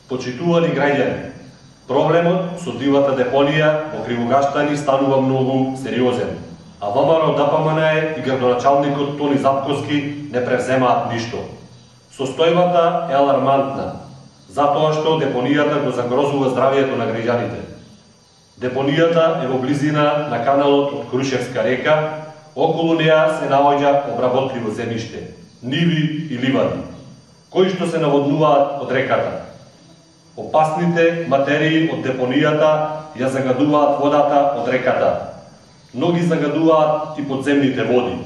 Почитувани граѓани, проблемот со дивата депонија во Кривогаштани станува многу сериозен, а ВМРО-ДПМНЕ и градоначалникот Тони Запковски не превземаат ништо. Состојбата е алармантна, затоа што депонијата го загрозува здравието на граѓаните. Депонијата е во близина на каналот од Крушевска река, околу неа се наоѓа обработливо земјиште, ниви и ливади, кои што се наводнуваат од реката. Опасните материи од депонијата ја загадуваат водата од реката. Многи загадуваат и подземните води.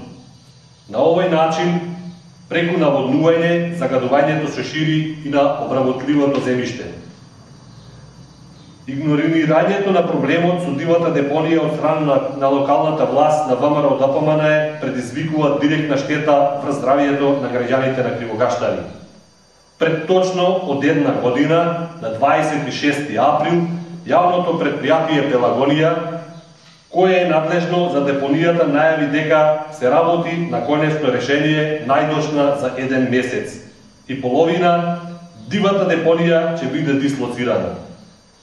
На овој начин, преку наводнување, загадувањето се шири и на обработливото земјиште. Игнорирањето на проблемот со дивата депонија од страна на локалната власт на ВМРО-ДПМНЕ предизвикува директна штета врз здравието на граѓаните на Кривогаштани. Пред точно од една година, на 26 април, јавното предпријатие Пелагонија, кое е надлежно за депонијата, најави дека се работи на конечно решение најдошна за 1 месец и половина дивата депонија ќе биде дислоцирана.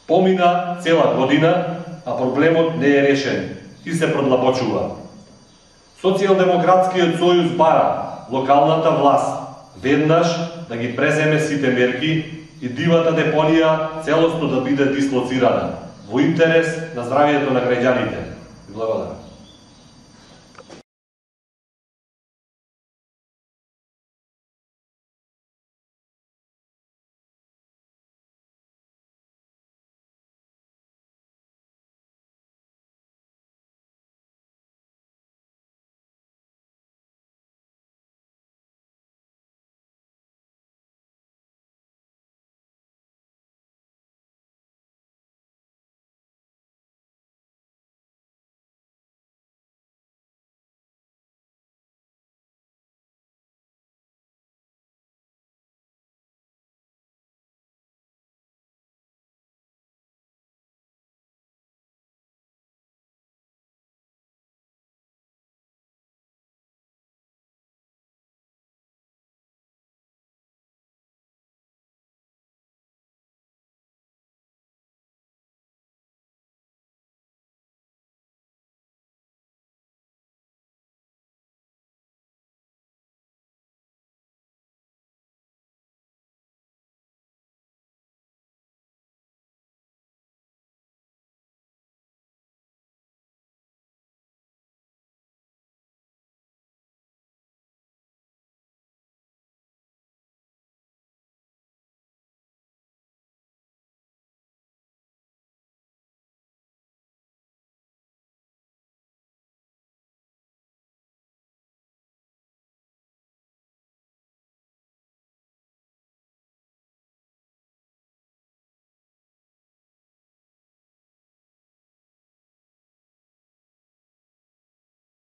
Помина цела година, а проблемот не е решен и се продлабочува. Социјалдемократскиот сојуз бара локалната власт веднаш да ги преземе сите мерки и дивата депонија целосно да биде дислоцирана во интерес на здравието на граѓаните. Благодарам.